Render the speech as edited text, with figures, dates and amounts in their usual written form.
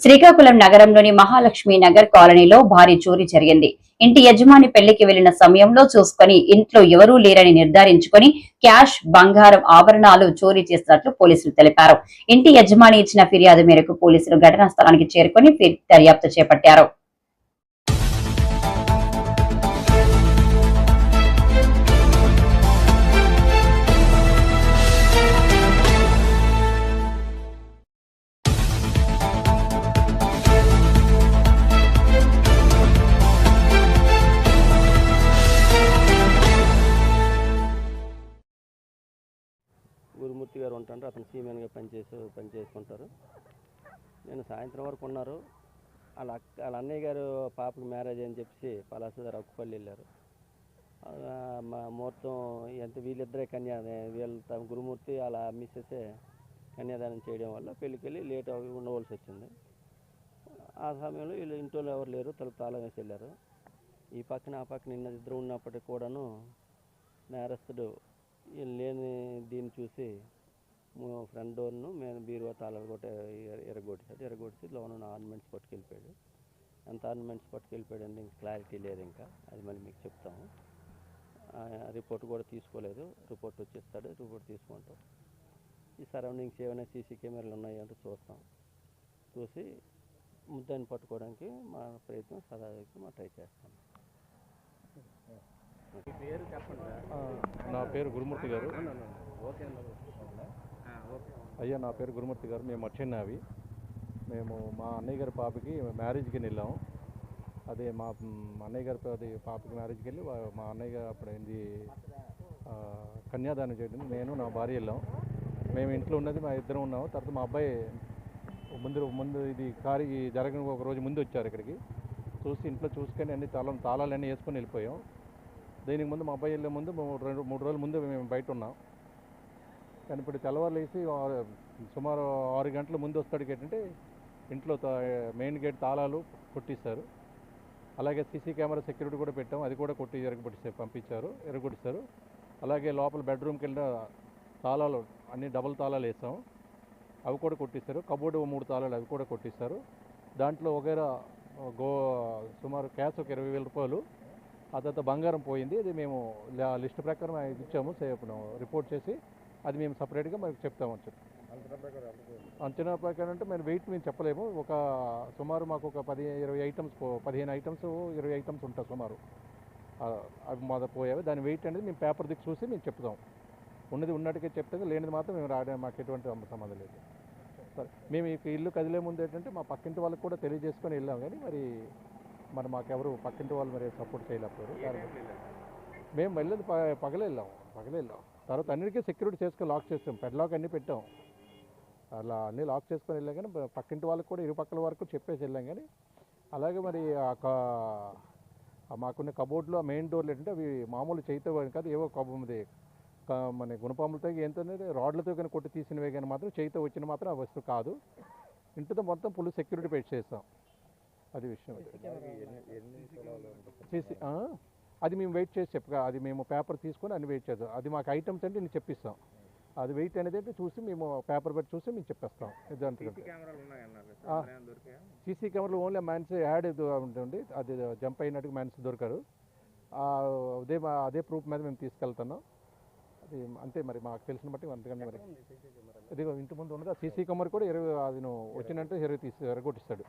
శ్రీకాకుళం నగరంలోని మహాలక్ష్మి నగర్ కాలనీలో భారీ చోరీ జరిగింది. ఇంటి యజమాని పెళ్లికి వెళ్లిన సమయంలో చూసుకుని ఇంట్లో ఎవరూ లేరని నిర్ధారించుకుని క్యాష్, బంగారం ఆభరణాలు చోరీ చేసినట్లు పోలీసులు తెలిపారు. ఇంటి యజమాని ఇచ్చిన ఫిర్యాదు మేరకు పోలీసులు ఘటనా స్థలానికి చేరుకుని దర్యాప్తు చేపట్టారు. గురుమూర్తి గారు ఉంటారు. అతను సీమెన్గా పనిచేసుకుంటారు. నేను సాయంత్రం వరకు ఉన్నారు. వాళ్ళ అన్నయ్య గారు పాపకి మ్యారేజ్ అని చెప్పి పలాసదారు అక్కుపల్లి వెళ్ళారు. మా ముహూర్తం వీళ్ళిద్దరే వీళ్ళ గురుమూర్తి అలా మిస్సెసే కన్యాదానం చేయడం వల్ల పెళ్ళికి వెళ్ళి లేట్ ఉండవలసి వచ్చింది. ఆ సమయంలో వీళ్ళు ఇంట్లో ఎవరు లేరు, తలుపు తాళం వేసి వెళ్ళారు. ఈ పక్కన ఆ పక్కన ఇద్దరు ఉన్నప్పటికీ కూడాను నేరస్తుడు లేని దీన్ని చూసి ఫ్రంట్ డోర్ను మేము బీరువా తాళాలు కూడా ఎరగొట్టేసి లోన ఆర్నమెంట్స్ పట్టుకెళ్ళిపోయాడు. ఎంత ఆర్నమెంట్స్ పట్టుకెళ్ళిపోయాడు క్లారిటీ లేదు. ఇంకా అది మళ్ళీ మీకు చెప్తాము. రిపోర్ట్ కూడా తీసుకోలేదు. రిపోర్ట్ వచ్చేస్తాడు, రిపోర్ట్ తీసుకుంటాం. ఈ సరౌండింగ్స్ ఏమైనా సీసీ కెమెరాలు ఉన్నాయంటే చూస్తాం. చూసి ముద్దాన్ని పట్టుకోవడానికి మా ప్రయత్నం సదాకి ట్రై చేస్తాం. నా పేరు గురుమూర్తి గారు. అయ్యా, నా పేరు గురుమూర్తి గారు. మేము అచ్చెన్నావి. మేము మా అన్నయ్య గారి పాపకి మ్యారేజ్కి వెళ్ళాము. అదే మా అన్నయ్య గారి పాపకి మ్యారేజ్కి వెళ్ళి మా అన్నయ్య గారు అప్పుడు ఏంది కన్యాదానం చేయడం నేను నా భార్య వెళ్ళాం. మేము ఇంట్లో ఉన్నది మా ఇద్దరం ఉన్నాము. తర్వాత మా అబ్బాయి ముందు ఇది కారు జరగని ఒక రోజు ముందు వచ్చారు ఇక్కడికి. చూసి ఇంట్లో చూసుకొని అన్ని తాళాలన్నీ వేసుకొని వెళ్ళిపోయాం. దీనికి ముందు మా అబ్బాయి వెళ్ళే ముందు 3 రోజుల ముందు మేము బయట ఉన్నాం. కానీ ఇప్పుడు తెల్లవారులు వేసి సుమారు 6 గంటల ముందు వస్తాడికి ఏంటంటే ఇంట్లో మెయిన్ గేట్ తాళాలు కొట్టిస్తారు. అలాగే సీసీ కెమెరా సెక్యూరిటీ కూడా పెట్టాం. అది కూడా కొట్టి ఎరగొట్టిస్తారు. అలాగే లోపల బెడ్రూమ్కి వెళ్ళిన తాళాలు అన్ని డబుల్ తాళాలు వేస్తాం. అవి కూడా కొట్టిస్తారు. కబోర్డు 3 తాళాలు అవి కూడా కొట్టిస్తారు. దాంట్లో వగైరా సుమారు క్యాష్ ఒక 20,000 రూపాయలు. ఆ తర్వాత బంగారం పోయింది. అది మేము లిస్ట్ ప్రకారం ఇచ్చాము. రిపోర్ట్ చేసి అది మేము సపరేట్గా మనకు చెప్తామని చెప్పి అంచనా ప్రకారం అంటే మేము చెప్పలేము. సుమారు మాకు ఒక 15 ఐటమ్స్ 20 ఐటమ్స్ ఉంటాయి సుమారు. అవి పోయాయి. దాని వెయిట్ అనేది మేము పేపర్ దిక్కు చూసి మేము చెప్తాం. ఉన్నది ఉన్నట్టుగా చెప్తే లేనిది మాత్రం మేము మాకు ఎటువంటి సంబంధం లేదు. సరే, మేము ఇల్లు కదిలే ముందు ఏంటంటే మా పక్కింటి వాళ్ళకి కూడా తెలియజేసుకొని వెళ్ళాం. కానీ మరి మాకెవరు పక్కింటి వాళ్ళు మరి సపోర్ట్ చేయలేకపోయారు. మేము వెళ్ళేది పగలే వెళ్ళాం. తర్వాత అన్నిటికీ సెక్యూరిటీ చేసుకొని లాక్ చేస్తాం. పెడ్లాక్ అన్నీ పెట్టాం. అలా అన్నీ లాక్ చేసుకొని వెళ్ళాం. కానీ పక్కింటి వాళ్ళకి కూడా ఇరుపక్కల వరకు చెప్పేసి వెళ్ళాం. కానీ అలాగే మరి మాకున్న కబోర్డ్లో మెయిన్ డోర్లు ఏంటంటే అవి మామూలు చేయితో కాదు, ఏవో మన గుణపాములతో ఏంటనేది రాడ్లతో కానీ కొట్టి తీసినవే కానీ మాత్రం చేయితో వచ్చిన మాత్రం ఆ వస్తువు కాదు. ఇంటితో మొత్తం ఫుల్ సెక్యూరిటీ పెట్టి చేస్తాం. అది విషయం. అది మేము వెయిట్ చేసి అది మేము పేపర్ తీసుకొని అన్ని వెయిట్ చేస్తాం. అది మాకు ఐటమ్స్ అంటే నేను చెప్పిస్తాం. అది వెయిట్ అనేది అంటే చూసి మేము పేపర్ పెట్టి చూసి మేము చెప్పేస్తాం. సీసీ కెమెరాలు ఓన్లీ మ్యాన్స్ యాడ్ ఉంటుంది. అది జంప్ అయినట్టుగా మ్యాన్స్ దొరకరు. అదే ప్రూఫ్ మీద మేము తీసుకెళ్తున్నాం. అది అంతే. మరి మాకు తెలిసిన బట్టి అంతకంటే మరి ఇది ఇంటి ముందు ఉన్నది. ఆ సీసీ కెమెరా కూడా 20 అది వచ్చినంటే 20 ఎరగొట్టిస్తాడు.